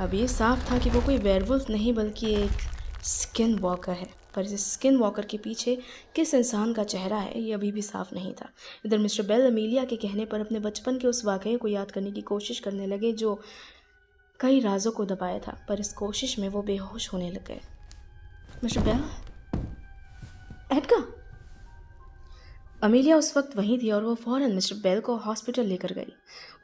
अब ये साफ था कि वो कोई वेयरवुल्फ नहीं बल्कि एक स्किन वॉकर है, पर इस स्किन वॉकर के पीछे किस इंसान का चेहरा है ये अभी भी साफ नहीं था। इधर मिस्टर बेल अमीलिया के कहने पर अपने बचपन के उस वाक़ये को याद करने की कोशिश करने लगे जो कई राजों को दबाया था, पर इस कोशिश में वो बेहोश होने लग गए। Mister bell, Edgar. अमीलिया उस वक्त वहीं थी और वो फ़ौरन मिस्टर बेल को हॉस्पिटल लेकर गई।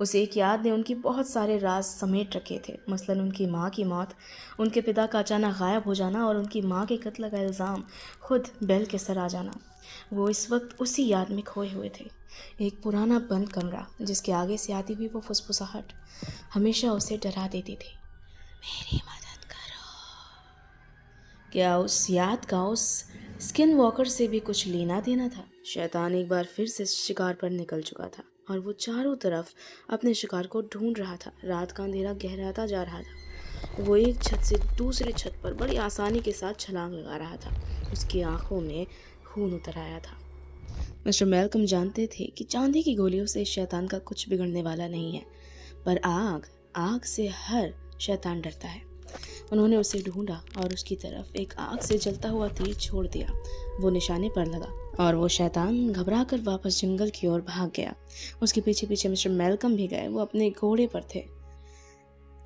उस एक याद ने उनकी बहुत सारे राज समेट रखे थे, मसलन उनकी माँ की मौत, उनके पिता का अचानक गायब हो जाना और उनकी माँ के कत्ल का इल्ज़ाम खुद बेल के सर आ जाना। वो इस वक्त उसी याद में खोए हुए थे। एक पुराना बंद कमरा जिसके आगे से आती हुई वो फुसफुसाहट हमेशा उसे डरा देती थी। मेरी मदद करो। क्या उस याद का उस स्किन वॉकर से भी कुछ लेना देना था? शैतान एक बार फिर से शिकार पर निकल चुका था और वो चारों तरफ अपने शिकार को ढूंढ रहा था। रात का अंधेरा गहराता जा रहा था। वो एक छत से दूसरे छत पर बड़ी आसानी के साथ छलांग लगा रहा था। उसकी आंखों में खून उतर आया था। मिस्टर मैल्कम जानते थे कि चांदी की गोलियों से शैतान का कुछ बिगड़ने वाला नहीं है, पर आग से हर शैतान डरता है। उन्होंने उसे ढूंढा और उसकी तरफ एक आग से जलता हुआ तीर छोड़ दिया। वो निशाने पर लगा और वो शैतान घबराकर वापस जंगल की ओर भाग गया। उसके पीछे पीछे मिस्टर मैल्कम भी गए। वो अपने घोड़े पर थे।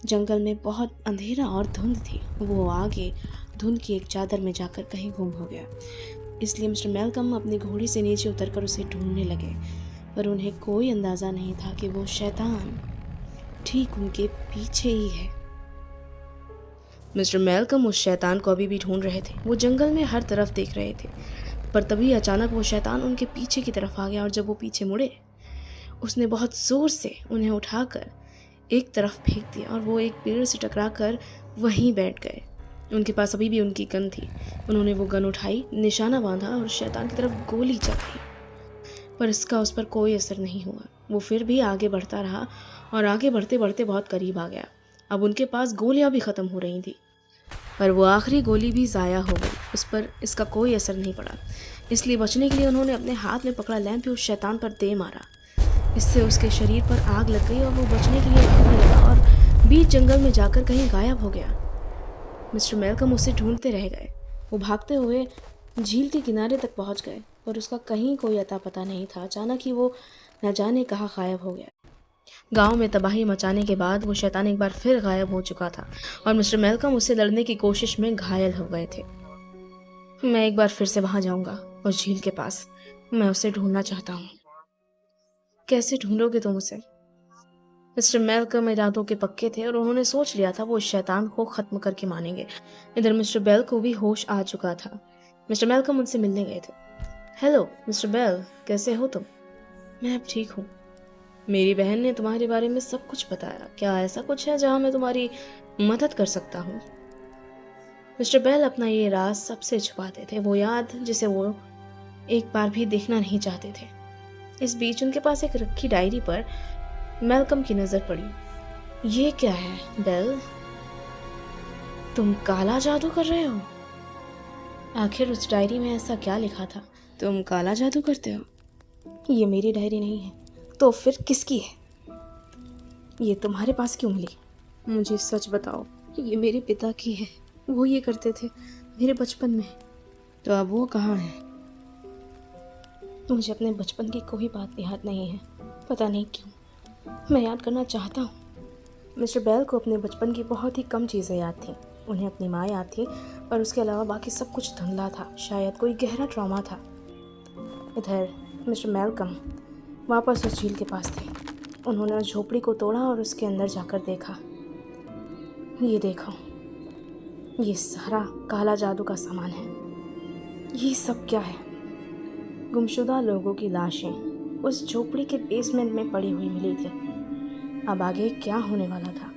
जंगल में बहुत अंधेरा और धुंध थी। वो आगे धुंध की एक चादर में जाकर कहीं गुम हो गया, इसलिए मिस्टर मैल्कम अपने घोड़े से नीचे उतरकर उसे ढूंढने लगे, पर उन्हें कोई अंदाज़ा नहीं था कि वो शैतान ठीक उनके पीछे ही है। मिस्टर मैल्कम उस शैतान को अभी भी ढूंढ रहे थे। वो जंगल में हर तरफ देख रहे थे, पर तभी अचानक वो शैतान उनके पीछे की तरफ आ गया और जब वो पीछे मुड़े, उसने बहुत ज़ोर से उन्हें उठाकर एक तरफ फेंक दिया और वो एक पेड़ से टकराकर वहीं बैठ गए। उनके पास अभी भी उनकी गन थी। उन्होंने वो गन उठाई, निशाना बांधा और शैतान की तरफ गोली चलाई, पर इसका उस पर कोई असर नहीं हुआ। वो फिर भी आगे बढ़ता रहा और आगे बढ़ते बढ़ते बहुत करीब आ गया। अब उनके पास गोलियां भी ख़त्म हो रही थी, पर वो आखिरी गोली भी ज़ाया हो गई। उस पर इसका कोई असर नहीं पड़ा, इसलिए बचने के लिए उन्होंने अपने हाथ में पकड़ा लैंप उस शैतान पर दे मारा। इससे उसके शरीर पर आग लग गई और वो बचने के लिए भागने लगा और बीच जंगल में जाकर कहीं गायब हो गया। मिस्टर मैल्कम उसे ढूंढते रह गए। वो भागते हुए झील के किनारे तक पहुंच गए, पर उसका कहीं कोई अता पता नहीं था। अचानक ही वो न जाने कहाँ गायब हो गया। गांव में तबाही मचाने के बाद वो शैतान एक बार फिर गायब हो चुका था और मिस्टर मैल्कम उससे लड़ने की कोशिश में घायल हो गए थे। मैं एक बार फिर से वहां जाऊंगा, उस झील के पास। मैं उसे ढूंढना चाहता हूँ। कैसे ढूंढोगे तुम उसे? मिस्टर मैल्कम इरादों के पक्के थे और उन्होंने सोच लिया था वो उस शैतान को खत्म करके मानेंगे। इधर मिस्टर बेल को भी होश आ चुका था। मिस्टर मैल्कम उनसे मिलने गए थे। हेलो मिस्टर बेल, कैसे हो तुम? मैं अब ठीक हूँ। मेरी बहन ने तुम्हारे बारे में सब कुछ बताया। क्या ऐसा कुछ है जहाँ मैं तुम्हारी मदद कर सकता हूँ? मिस्टर बेल अपना ये राज सबसे छुपाते थे, वो याद जिसे वो एक बार भी देखना नहीं चाहते थे। इस बीच उनके पास एक रखी डायरी पर मैल्कम की नजर पड़ी। ये क्या है बेल? तुम काला जादू कर रहे हो? आखिर उस डायरी में ऐसा क्या लिखा था? तुम काला जादू करते हो? ये मेरी डायरी नहीं है। तो फिर किसकी है? ये तुम्हारे पास क्यों मिली? मुझे सच बताओ। ये मेरे पिता की है। वो ये करते थे मेरे बचपन में। तो अब वो कहाँ है? मुझे अपने बचपन की कोई बात याद नहीं है, पता नहीं क्यों। मैं याद करना चाहता हूँ। मिस्टर बेल को अपने बचपन की बहुत ही कम चीज़ें याद थीं। उन्हें अपनी माँ याद थी, पर उसके अलावा बाकी सब कुछ धुंधला था। शायद कोई गहरा ट्रॉमा था। इधर मिस्टर मैल्कम वापस उस झील के पास थे। उन्होंने उस झोपड़ी को तोड़ा और उसके अंदर जाकर देखा। ये देखो, ये सारा काला जादू का सामान है। ये सब क्या है? गुमशुदा लोगों की लाशें उस झोपड़ी के बेसमेंट में पड़ी हुई मिली थी। अब आगे क्या होने वाला था?